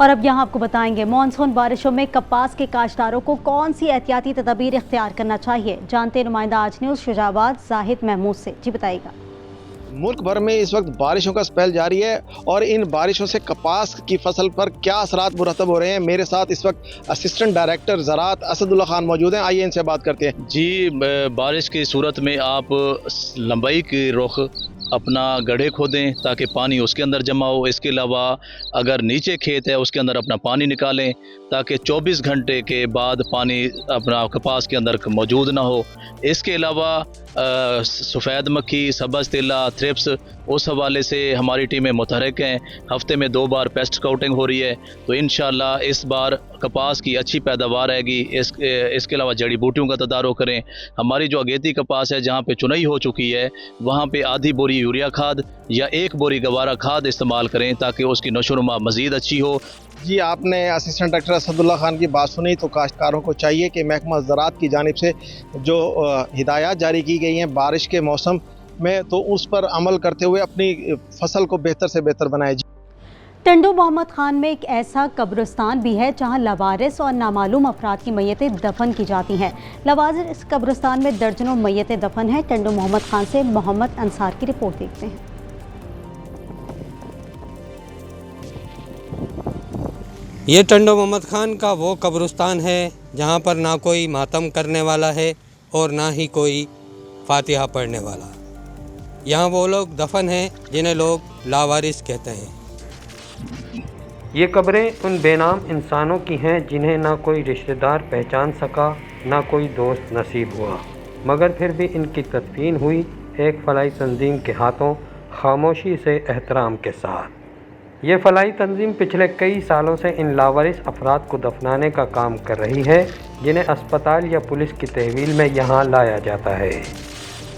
और अब यहाँ आपको बताएंगे मानसून बारिशों में कपास के काश्तकारों को कौन सी एहतियाती तदबीर इख्तियार करना चाहिए। जानते हैं नुमाइंदा आज न्यूज़ शुजाबाद जाहिद महमूद से। जी बताइएगा। मुल्क भर में इस वक्त बारिशों का स्पेल जारी है और इन बारिशों से कपास की फसल पर क्या असरात मुरतब हो रहे हैं। मेरे साथ इस वक्त असिस्टेंट डायरेक्टर ज़राअत असदुल्ला खान मौजूद हैं। आइए इनसे बात करते हैं। जी, बारिश की सूरत में आप लंबाई की रुख अपना गड्ढे खोदें ताकि पानी उसके अंदर जमा हो। इसके अलावा अगर नीचे खेत है उसके अंदर अपना पानी निकालें ताकि 24 घंटे के बाद पानी अपना कपास के अंदर मौजूद ना हो। इसके अलावा सफ़ेद मक्खी, सब्ज़ तिल्ला, थ्रिप्स, उस हवाले से हमारी टीमें मुतहरिक हैं। हफ्ते में 2 बार पेस्ट स्काउटिंग हो रही है, तो इंशाअल्लाह इस बार कपास की अच्छी पैदावार रहेगी। इसके अलावा जड़ी बूटियों का तदारुक करें। हमारी जो अगेती कपास है जहाँ पे चुनाई हो चुकी है वहाँ पे आधी बोरी यूरिया खाद या 1 बोरी गवारा खाद इस्तेमाल करें ताकि उसकी नशोनुमा मज़ीद अच्छी हो। जी, आपने असिस्टेंट डायरेक्टर असदुल्ला खान की बात सुनी, तो काश्तकारों को चाहिए कि महकमा ज़राअत की जानिब से जो हिदायत जारी की गई हैं बारिश के मौसम में, तो उस पर अमल करते हुए अपनी फसल को बेहतर से बेहतर बनाए। टंडो मोहम्मद खान में एक ऐसा कब्रिस्तान भी है जहां लवारिस और नामालूम अफराद की मैयतें दफन की जाती हैं। लवारिस कब्रिस्तान में दर्जनों मैयतें दफन हैं। टंडो मोहम्मद खान से मोहम्मद अंसार की रिपोर्ट देखते हैं। ये टंडो मोहम्मद खान का वो कब्रिस्तान है जहाँ पर ना कोई मातम करने वाला है और ना ही कोई फातिहा पढ़ने वाला। यहाँ वो लोग दफन हैं जिन्हें लोग लावारिस कहते हैं। ये कब्रें उन बेनाम इंसानों की हैं जिन्हें ना कोई रिश्तेदार पहचान सका, ना कोई दोस्त नसीब हुआ, मगर फिर भी इनकी तदफीन हुई एक फलाई तंजीम के हाथों, खामोशी से एहतराम के साथ। ये फलाई तंजीम पिछले कई सालों से इन लावारिस अफराद को दफनाने का काम कर रही है जिन्हें अस्पताल या पुलिस की तहवील में यहाँ लाया जाता है।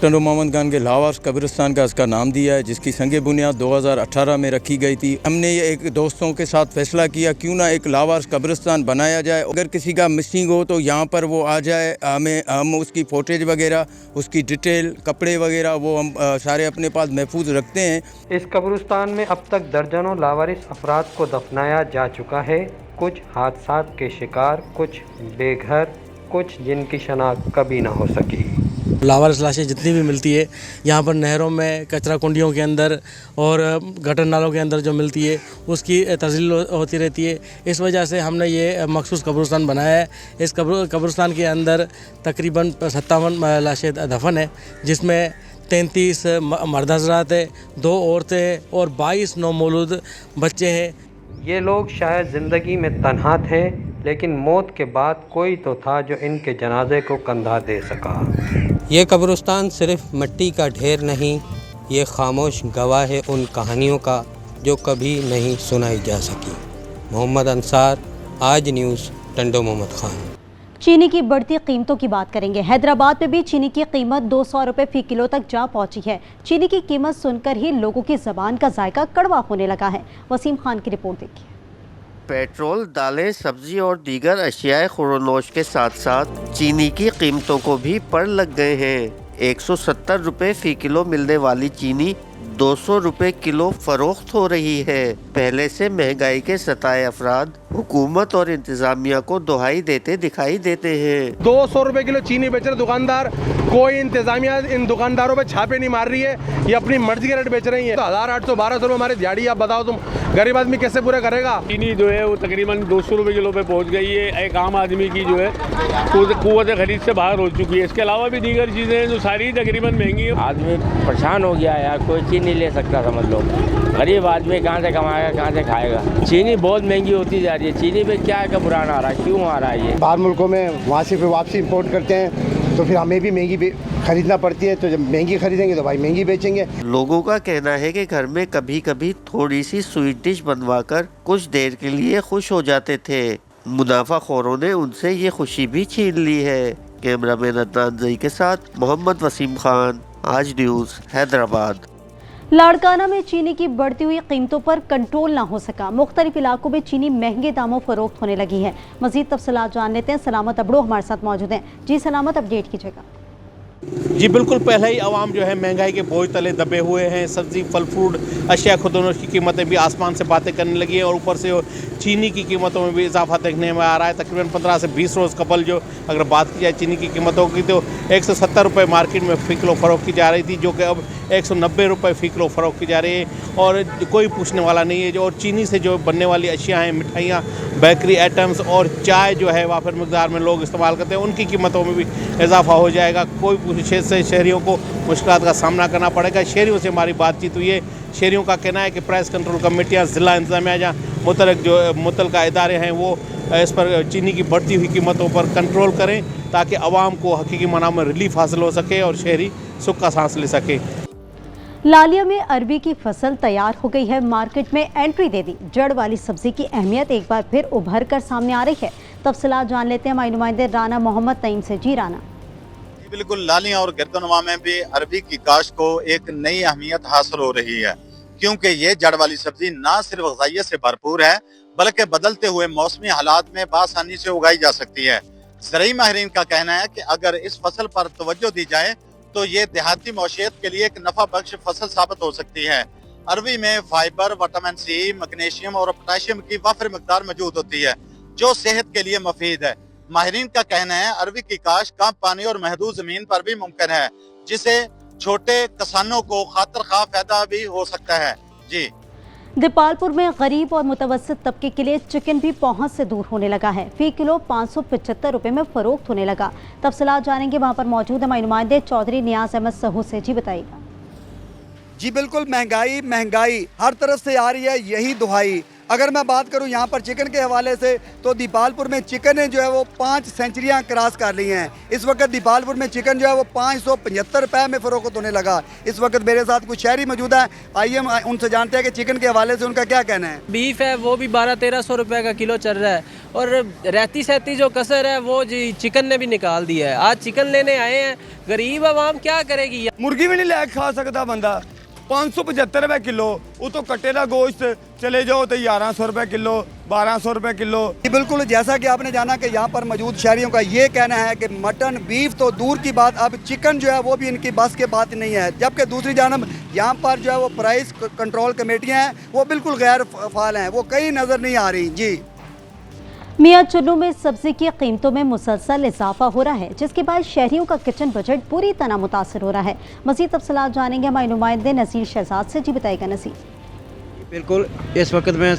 टंडो मोहम्मद खान के लावारिस कब्रिस्तान का इसका नाम दिया है, जिसकी संग बुनियाद 2018 में रखी गई थी। हमने ये एक दोस्तों के साथ फैसला किया क्यों ना एक लावारिस कब्रिस्तान बनाया जाए। अगर किसी का मिसिंग हो तो यहाँ पर वो आ जाए, हम उसकी फोटेज वगैरह, उसकी डिटेल, कपड़े वगैरह वो हम सारे अपने पास महफूज रखते हैं। इस कब्रिस्तान में अब तक दर्जनों लावारिस अफराद को दफनाया जा चुका है। कुछ हादसात के शिकार, कुछ बेघर, कुछ जिनकी शनाख्त कभी ना हो सकी। लावारिस लाशें जितनी भी मिलती है यहाँ पर नहरों में, कचरा कुंडियों के अंदर और गटर नालों के अंदर जो मिलती है उसकी तस्लील होती रहती है। इस वजह से हमने ये मखसूस कब्रिस्तान बनाया है। इस कब्रिस्तान के अंदर तकरीबन 57 लाशें दफन है, जिसमें 33 मर्द हज़रात है, 2 औरतें हैं और 22 नौमौलूद बच्चे हैं। ये लोग शायद ज़िंदगी में तन्हा थे, लेकिन मौत के बाद कोई तो था जो इनके जनाजे को कंधा दे सका। ये कब्रिस्तान सिर्फ मिट्टी का ढेर नहीं, ये खामोश गवाह है उन कहानियों का जो कभी नहीं सुनाई जा सकी। मोहम्मद अंसार, आज न्यूज़, टंडो मोहम्मद खान। चीनी की बढ़ती कीमतों की बात करेंगे। हैदराबाद में भी चीनी की कीमत 200 रुपये फ़ी किलो तक जा पहुंची है। चीनी की कीमत सुनकर ही लोगों की ज़बान का जायका कड़वा होने लगा है। वसीम खान की रिपोर्ट देखिए। पेट्रोल, दालें, सब्जी और दीगर अशियाए खुरोनोश के साथ साथ चीनी की कीमतों को भी पड़ लग गए हैं। 170 रुपये फ़ी किलो मिलने वाली चीनी 200 रुपये किलो फरोख्त हो रही है। पहले से महंगाई के सताए अफराद हुकूमत और इंतजामिया को दुहाई देते दिखाई देते हैं। 200 रुपये किलो चीनी बेच रहे दुकानदार, कोई इंतजामिया इन दुकानदारों पे छापे नहीं मार रही है, ये अपनी मर्जी के रेट बेच रही है। तो 1800-1200 रुपये हमारी दिहाड़ी, आप बताओ तुम गरीब आदमी कैसे पूरा करेगा। चीनी जो है वो तकरीबन 200 रुपये किलो पे पहुंच गई है। एक आम आदमी की जो है कुव्वत खरीद से बाहर हो चुकी है। इसके अलावा भी दीगर चीज़ें हैं जो सारी तकरीबन महंगी है। आदमी परेशान हो गया यार, कोई चीज़ नहीं ले सकता, समझ लो। गरीब आदमी कहाँ से कमाएगा, कहाँ से खाएगा। चीनी बहुत महंगी होती जा रही है। चीनी पे क्या है का बुरान आ रहा है, क्यों आ रहा है ये? बाहर मुल्कों में वहाँ से फिर वापसी इंपोर्ट करते हैं तो फिर हमें भी महंगी खरीदना पड़ती है। तो जब महंगी खरीदेंगे तो भाई महंगी बेचेंगे। लोगों का कहना है कि घर में कभी कभी थोड़ी सी स्वीट डिश बनवाकर कुछ देर के लिए खुश हो जाते थे। मुनाफाखोरों ने उनसे ये खुशी भी छीन ली है। कैमरामैन अदनान जई के साथ मोहम्मद वसीम खान, आज न्यूज़, हैदराबाद। लाड़काना में चीनी की बढ़ती हुई कीमतों पर कंट्रोल ना हो सका। मुख्तलिफ इलाकों में चीनी महंगे दामों फरोख्त होने लगी है। मजीद तफसीलात जान लेते हैं। सलामत अबड़ो हमारे साथ मौजूद हैं। जी सलामत, अपडेट कीजिएगा। जी बिल्कुल, पहले ही आवाम जो है महंगाई के बोझ तले दबे हुए हैं। सब्ज़ी, फल, फ्रूट, अशिया खुर्दनोश की कीमतें भी आसमान से बातें करने लगी हैं और ऊपर से चीनी की कीमतों में भी इजाफा देखने में आ रहा है। तकरीबन 15 से 20 रोज़ कबल जो अगर बात की जाए चीनी की कीमतों की तो 170 रुपये मार्केट में फ़ी किलो फ़रोख्त की जा रही थी, जो कि अब 190 रुपये फ़ी किलो फ़रोख्त की जा रही है और कोई पूछने वाला नहीं है। जो और चीनी से जो बनने वाली अशिया हैं, मिठाइयाँ, बेकरी आइटम्स और चाय जो है वाफिर मकदार में लोग इस्तेमाल करते हैं, उनकी कीमतों में भी इजाफा हो जाएगा। कोई पूछे से शहरियों को मुश्किलात का सामना करना पड़ेगा। शहरियों से हमारी बातचीत हुई है। शहरियों का कहना है कि प्राइस कंट्रोल कमेटियाँ, ज़िला इंतजामिया या मुतल्लिका इदारे हैं वो इस पर चीनी की बढ़ती हुई कीमतों पर कंट्रोल करें ताकि आवाम को हकीकी माना में रिलीफ हासिल हो सके और शहरी सुख का सांस ले सके। लालिया में अरबी की फसल तैयार हो गई है, मार्केट में एंट्री दे दी। जड़ वाली सब्जी की अहमियत एक बार फिर उभर कर सामने आ रही है। तफसीलात जान लेते हैं हमारे नुमाइंदे राना मोहम्मद तईम से। जी राना। बिल्कुल, लालिया और गिरदनवा में भी अरबी की काश्त को एक नई अहमियत हासिल हो रही है, क्योंकि ये जड़ वाली सब्जी ना सिर्फ ग़िज़ाइयत से भरपूर है बल्कि बदलते हुए मौसमी हालात में बआसानी से उगाई जा सकती है। ज़राई माहिरीन का कहना है कि अगर इस फसल पर तवज्जो दी जाए तो ये देहाती मौशियत के लिए एक नफा बख्श फसल साबित हो सकती है। अरबी में फाइबर, विटामिन सी, मैग्नीशियम और पोटेशियम की वाफिर मकदार मौजूद होती है, जो सेहत के लिए मुफीद है। माहिरीन का कहना है अरबी की काश्त कम पानी और महदूद जमीन पर भी मुमकिन है, जिसे छोटे किसानों को खातिर खा फायदा भी हो सकता है। जी। दीपालपुर में गरीब और मुतवस्सित तबके के लिए चिकन भी पहुंच से दूर होने लगा है। फी किलो 575 रुपये में फरोख्त होने लगा। तफसीलात जानेंगे, वहां पर मौजूद हमारे नुमाइंदे चौधरी नियाज अहमद सहू से। जी बताइएगा। जी बिल्कुल, महंगाई हर तरफ से आ रही है, यही दुहाई। अगर मैं बात करूं यहाँ पर चिकन के हवाले से तो दीपालपुर में चिकन ने जो है वो 5 सेंचुरियाँ क्रॉस कर ली हैं। इस वक्त दीपालपुर में चिकन जो है वो 575 रुपये में फ़रोख्त होने लगा। इस वक्त मेरे साथ कुछ शहरी मौजूद है, आइए हम उनसे जानते हैं कि चिकन के हवाले से उनका क्या कहना है। बीफ है वो भी 1200-1300 रुपये का किलो चल रहा है और रहती सहती जो कसर है वो जी चिकन ने भी निकाल दिया है। आज चिकन लेने आए हैं, गरीब आवाम क्या करेगी। मुर्गी भी नहीं ले खा सकता बंदा। 575 रुपये किलो, वो तो कट्टे का गोश्त चले जाओ तो 1100 रुपये किलो, 1200 रुपये किलो। बिल्कुल, जैसा कि आपने जाना कि यहाँ पर मौजूद शहरियों का ये कहना है कि मटन, बीफ तो दूर की बात, अब चिकन जो है वो भी इनकी बस के बात नहीं है। जबकि दूसरी जानब यहाँ पर जो है वो प्राइस कंट्रोल कमेटियाँ हैं वो बिल्कुल गैर फाल हैं, वो कहीं नज़र नहीं आ रही। जी। मियां चुन्नू में सब्जी की कीमतों में मुसलसल इजाफा हो रहा है, जिसके बाद शहरियों का किचन बजट पूरी तरह मुतासर हो रहा है। मज़ीद तफसीलात जानेंगे हमारे नुमाइंदे नसीर शहजाद से। जी बताएगा नसीर। बिल्कुल, इस वक्त मैं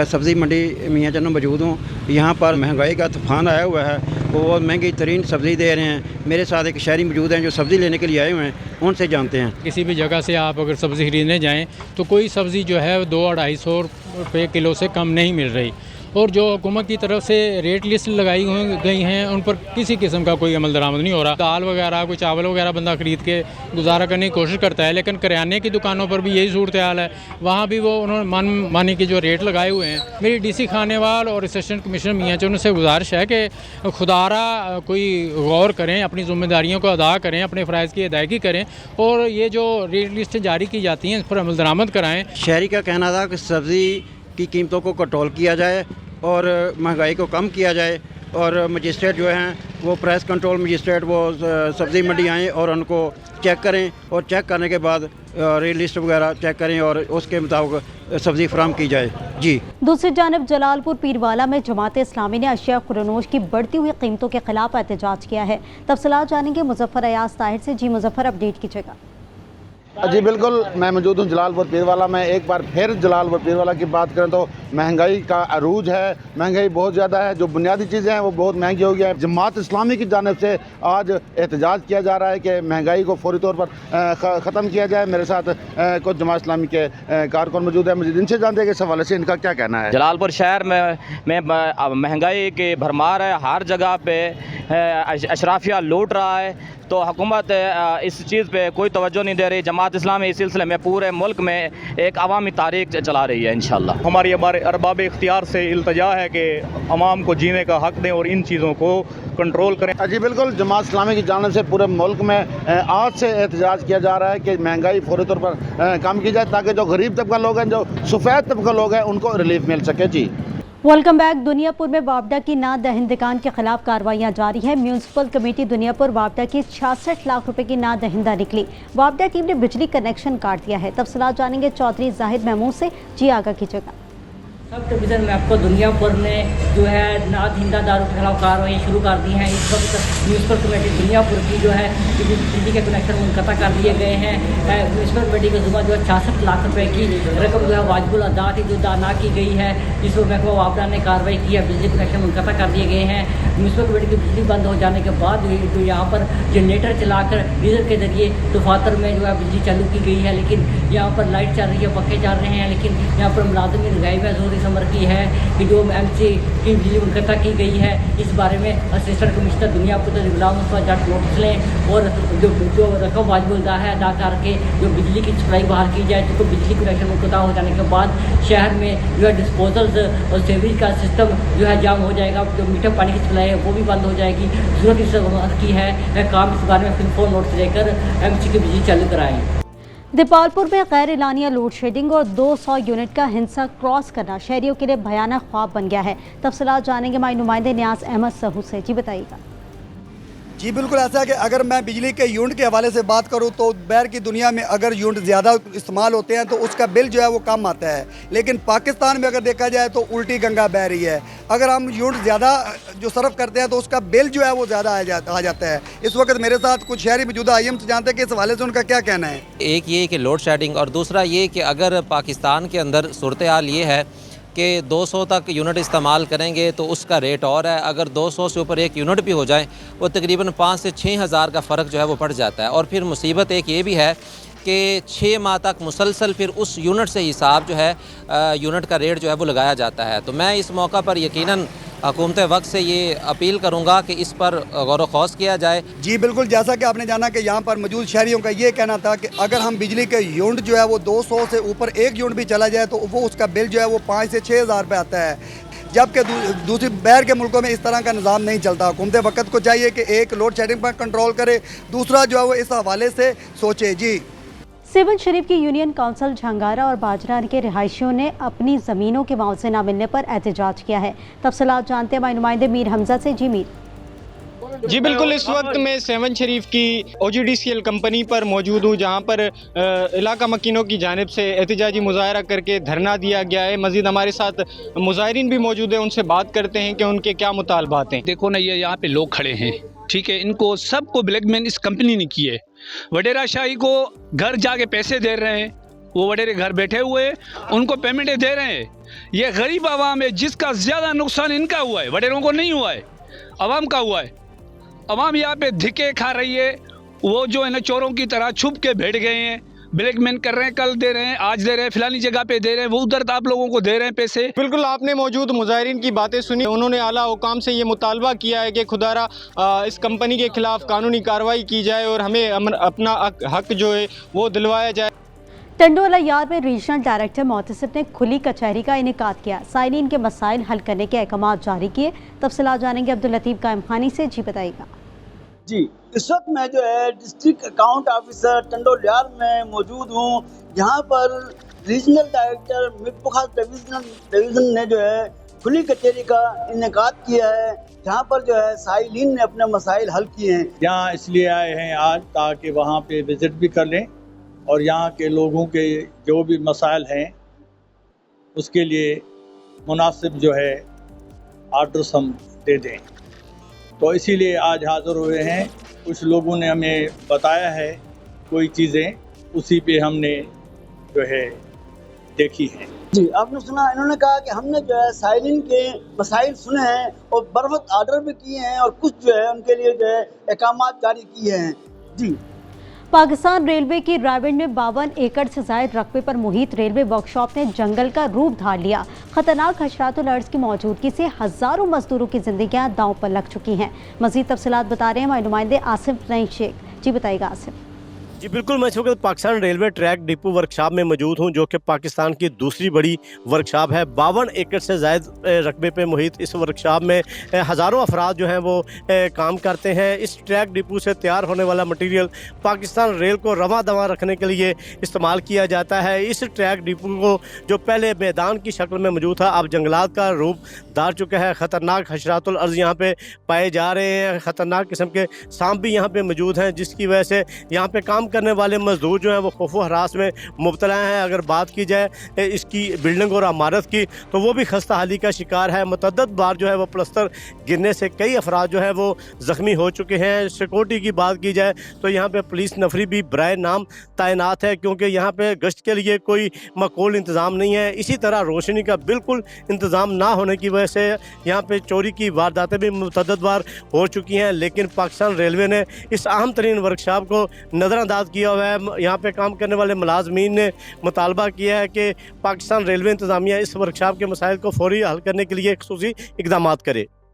सब्ज़ी मंडी मियां चुन्नू मौजूद हूँ। यहाँ पर महंगाई का तूफान आया हुआ है, वो बहुत महंगी तरीन सब्ज़ी दे रहे हैं। मेरे साथ एक शहरी मौजूद हैं जो सब्ज़ी लेने के लिए आए हुए हैं, उनसे जानते हैं। किसी भी जगह से आप अगर सब्ज़ी खरीदने जाएँ तो कोई सब्ज़ी जो है 200-250 रुपये किलो से कम नहीं मिल रही और जो हुकूमत की तरफ से रेट लिस्ट लगाई गई हैं उन पर किसी किस्म का कोई अमल दरामद नहीं हो रहा। दाल वगैरह, कोई चावल वगैरह बंदा ख़रीद के गुजारा करने की कोशिश करता है, लेकिन करियाने की दुकानों पर भी यही सूरत हाल है। वहाँ भी वो उन्होंने मानी के जो रेट लगाए हुए हैं। मेरी DC खानेवाल और असिस्टेंट कमिश्नर मियां चुन्नू से गुजारिश है कि खुदारा कोई गौर करें, अपनी ज़िम्मेदारियों को अदा करें, अपने फ़राइज़ की अदायगी करें और ये जो रेट लिस्ट जारी की जाती हैं इस पर अमल दरामद कराएँ। शहरी का कहना था कि सब्ज़ी की कीमतों को कंट्रोल किया जाए और महंगाई को कम किया जाए और मजिस्ट्रेट जो हैं वो प्राइस कंट्रोल मजिस्ट्रेट वो सब्ज़ी मंडी आएँ और उनको चेक करें और चेक करने के बाद रेट लिस्ट वगैरह चेक करें और उसके मुताबिक सब्ज़ी फराहम की जाए। जी। दूसरी जानब जलालपुर पीरवाला में जमात इस्लामी ने अशिया खुर्दनोश की बढ़ती हुई कीमतों के खिलाफ एहतजाज किया है। तफसीलात जानेंगे मुजफ्फर अयाज ताहिर से। जी मुजफ्फर, अपडेट कीजिएगा। जी बिल्कुल, मैं मौजूद हूँ जलालपुर पीरवाला में। एक बार फिर जलालपुर पीरवाला की बात करें तो महंगाई का अरूज है, महंगाई बहुत ज़्यादा है, जो बुनियादी चीज़ें हैं वो बहुत महंगी हो गई है। जमात इस्लामी की जानिब से आज एहतजाज किया जा रहा है कि महंगाई को फौरी तौर पर ख़त्म किया जाए। मेरे साथ कुछ जमात इस्लामी के कारकुन मौजूद है, मुझे इनसे जानते हैं कि इस हवाले से इनका क्या कहना है। जलालपुर शहर में महंगाई की भरमार है, हर जगह पे अशराफिया लूट रहा है, तो हुकूमत इस चीज़ पे कोई तवज्जो नहीं दे रही। जमात इस्लामी इस सिलसिले में पूरे मुल्क में एक अवामी तारीख चला रही है। इंशाअल्लाह हमारे अरबाब इख्तियार से इल्तजा है कि अवाम को जीने का हक दें और इन चीज़ों को कंट्रोल करें। जी बिल्कुल, जमात इस्लामी की जानिब से पूरे मुल्क में आज से एहतजाज किया जा रहा है कि महंगाई फौरी तौर पर कम की जाए ताकि जो गरीब तबका लोग हैं, जो सफ़ेद तबका लोग हैं, उनको रिलीफ मिल सके। जी। Welcome back. दुनियापुर में वापडा की ना दहिंदगान के खिलाफ कार्रवाइयां जारी है। म्यूनिसिपल कमेटी दुनियापुर वापडा की 66 लाख रुपए की ना दहिंदा निकली। वापडा टीम ने बिजली कनेक्शन काट दिया है। तफसीलात जानेंगे चौधरी जाहिद महमूद से। जी आगा कीजिएगा। सब डिवीज़न में आपको दुनियापुर में जो है ना दहिंदादारों के खिलाफ कार्रवाई शुरू कर दी हैं। इस वक्त म्यूनिसिपल कमेटी दुनियापुर की जो है बिजली के कनेक्शन मुनक़ता कर दिए गए हैं। म्यूनिसिपल कमेटी के जुम्मन जो है 66 लाख रुपए की रकम जो है वाजिबुल अदा थी, जो अदा ना की गई है, जिस पर महकमा वापडा ने कार्रवाई की है। बिजली कनेक्शन मुनक़ता कर दिए गए हैं। म्यूनिसिपल कमेटी की बिजली बंद हो जाने के बाद जो यहाँ पर जनरेटर चलाकर डीजल के जरिए दफातर में जो है बिजली चालू की गई है, लेकिन यहाँ पर लाइट चल रही है, पखे चल रहे हैं, लेकिन यहाँ पर मुलाजमी लगाई हुई जोर समर की है कि जो एमसी की बिजली मुनक़ता की गई है, इस बारे में असिस्टेंट कमिश्नर दुनियापुर से गुलाम मुस्तफा जट नोटिस लें और जो रकम वाजिबुल अदा है अदा करके जो बिजली की सप्लाई बहाल की जाए। जिसको बिजली कनेक्शन मुनक़ता हो जाने के बाद शहर में जो है डिस्पोजल्स और सीवरेज का सिस्टम जो है जाम हो जाएगा। जो मीठा पानी की सप्लाई है वो भी बंद हो जाएगी। जरूरत इस की है काम इस बारे में फिर फोन नोटिस लेकर एमसी की बिजली चालू कराएँ। दीपालपुर में गैर एलानिया लोड शेडिंग और 200 यूनिट का हिंसा क्रॉस करना शहरियों के लिए भयानक ख्वाब बन गया है। तफसीलात जानेंगे हमारे नुमाइंदे नियाज अहमद सहू से। जी बताइएगा। जी बिल्कुल ऐसा है कि अगर मैं बिजली के यूनिट के हवाले से बात करूं तो बाहर की दुनिया में अगर यूनिट ज़्यादा इस्तेमाल होते हैं तो उसका बिल जो है वो कम आता है, लेकिन पाकिस्तान में अगर देखा जाए तो उल्टी गंगा बह रही है। अगर हम यूनिट ज़्यादा जो सर्व करते हैं तो उसका बिल जो है वो ज़्यादा आ जाता है। इस वक्त मेरे साथ कुछ शहरी मौजूदा आईएम से जानते हैं कि इस हवाले से उनका क्या कहना है। एक ये कि लोड शेडिंग और दूसरा ये कि अगर पाकिस्तान के अंदर सूरत हाल ये है कि 200 तक यूनिट इस्तेमाल करेंगे तो उसका रेट और है। अगर 200 से ऊपर एक यूनिट भी हो जाए वो तकरीबन 5 से 6 हज़ार का फ़र्क जो है वो पड़ जाता है। और फिर मुसीबत एक ये भी है कि 6 माह तक मुसलसल फिर उस यूनिट से हिसाब जो है यूनिट का रेट जो है वो लगाया जाता है। तो मैं इस मौका पर यकीनन हुकूमत वक्त से ये अपील करूँगा कि इस पर गौर व खौस किया जाए। जी बिल्कुल, जैसा कि आपने जाना कि यहाँ पर मौजूद शहरियों का ये कहना था कि अगर हम बिजली के यूनिट जो है वो 200 से ऊपर एक यूनिट भी चला जाए तो वो उसका बिल जो है वो 5 से 6 हज़ार रुपये आता है, जबकि दूसरी बाहर के मुल्कों में इस तरह का निज़ाम नहीं चलता। हुकूमत वक्त को चाहिए कि एक लोड शेडिंग पर कंट्रोल करे, दूसरा जो है वो इस हवाले से सोचे। जी सेवन शरीफ की यूनियन काउंसिल झंगारा और बाजरा के रिहायशियों ने अपनी ज़मीनों के मुआवजे न मिलने पर एहतजाज किया है। तफसीलात जानते हैं हमारे नुमाइंदे मीर हमजा से। जी मीर। जी बिल्कुल, इस वक्त मैं सेवन शरीफ की OGDCL कंपनी पर मौजूद हूँ, जहाँ पर इलाका मकीनों की जानिब से एहतजाजी मुजाहरा करके धरना दिया गया है। मज़ीद हमारे साथ मुजाहिरीन भी मौजूद हैं, उनसे बात करते हैं कि उनके क्या मुतालबात हैं। देखो ना, ये यहाँ पे लोग खड़े हैं, ठीक है, इनको सबको ब्लैकमेल इस कंपनी ने किए। वडेरा शाही को घर जाके पैसे दे रहे हैं, वो वडेरे घर बैठे हुए उनको पेमेंटें दे रहे हैं। ये गरीब आवाम है जिसका ज़्यादा नुकसान इनका हुआ है, वडेरों को नहीं हुआ है, आवाम का हुआ है। आवाम यहाँ पे धिक्के खा रही है, वो जो है ना चोरों की तरह छुप के बैठ गए हैं, ब्लैकमेल कर रहे हैं, कल दे रहे हैं, आज दे रहे हैं, फिलानी जगह पे दे रहे हैं, वो उधर आप लोगों को दे रहे हैं पैसे। बिल्कुल, आपने मौजूद मुजाहिरीन की बातें सुनी। उन्होंने आला हुकाम से ये मुतालबा किया है कि खुदारा इस कंपनी के खिलाफ कानूनी कार्रवाई की जाए और हमें अपना हक जो है वो दिलवाया जाए। टंडोला यार में रीजनल डायरेक्टर मोहतसिब ने खुली कचहरी का इनेकाद किया। साइलिन के मसाइल हल करने के अहकाम जारी किए। तफसीलात जानेंगे अब्दुल लतीफ़ कायम खानी से। जी बताइएगा। जी, इस वक्त मैं जो है डिस्ट्रिक्ट अकाउंट ऑफिसर टंडोलियार में मौजूद हूँ। यहाँ पर रीजनल डायरेक्टर मिरपुखा डिवीज़न ने जो है खुली कचहरी का इनेकाद किया है, जहाँ पर जो है साइलिन ने अपने मसाइल हल किए हैं। यहाँ इसलिए आए हैं आज ताकि वहाँ पे विज़िट भी कर लें और यहाँ के लोगों के जो भी मसाइल हैं उसके लिए मुनासिब जो है आर्डर्स हम दे दें। तो इसीलिए आज हाज़िर हुए हैं। कुछ लोगों ने हमें बताया है कोई चीज़ें, उसी पे हमने जो है देखी हैं। जी, आपने सुना, इन्होंने कहा कि हमने जो है साइलिन के मसाइल सुने हैं और बरवक्त आर्डर भी किए हैं और कुछ जो है उनके लिए जो है अहकामात जारी किए हैं। जी, पाकिस्तान रेलवे की रायगढ़ में 52 एकड़ से ज़ायद रकबे पर मुहित रेलवे वर्कशॉप ने जंगल का रूप धार लिया। खतरनाक हशरातुल अर्ज़ की मौजूदगी से हज़ारों मजदूरों की जिंदगियां दांव पर लग चुकी हैं। मज़ीद तफसीलात बता रहे हैं हमारे नुमाइंदे आसिफ नईम शेख। जी बताइएगा आसिफ। जी बिल्कुल, मैं इस वक्त Pakistan railway track depot workshop में मौजूद हूं, जो कि पाकिस्तान की दूसरी बड़ी वर्कशॉप है। 52 एकड़ से ज़ायद रकबे पे मुहित इस वर्कशॉप में हज़ारों अफराद जो हैं वो काम करते हैं। इस ट्रैक डिपो से तैयार होने वाला मटीरियल पाकिस्तान रेल को रवां दवां रखने के लिए इस्तेमाल किया जाता है। इस ट्रैक डिपो को जो पहले मैदान की शक्ल में मौजूद था, अब जंगलात का रूप धार चुका है। ख़तरनाक हशरातुल अर्ज़ यहाँ पे पाए जा रहे हैं, ख़तरनाक किस्म के सांप भी यहाँ पे मौजूद हैं, जिसकी वजह से यहाँ पे काम करने वाले मजदूर जो हैं वो खौफ व हरास में मुब्तला हैं। अगर बात की जाए इसकी बिल्डिंग और इमारत की, तो वो भी खस्ता हाली का शिकार है। मुतअद्दिद बार जो है वो प्लस्तर गिरने से कई अफराद जो है वो ज़ख्मी हो चुके हैं। सिक्योरिटी की बात की जाए तो यहाँ पे पुलिस नफरी भी बराए नाम तैनात है, क्योंकि यहाँ पे गश्त के लिए कोई माकूल इंतज़ाम नहीं है। इसी तरह रोशनी का बिल्कुल इंतज़ाम ना होने की वजह से यहाँ पे चोरी की वारदातें भी मुतअद्दिद बार हो चुकी हैं। लेकिन पाकिस्तान रेलवे ने इस अहम तरीन वर्कशॉप को नज़रअंदाज किया हुआ है। यहाँ पे काम करने वाले मुलाजमीन ने मुतालबा किया है कि पाकिस्तान रेलवे इंतज़ामिया इस वर्कशॉप के मसाइल को फौरी हल करने के लिए खुसूसी इक़दामात करे।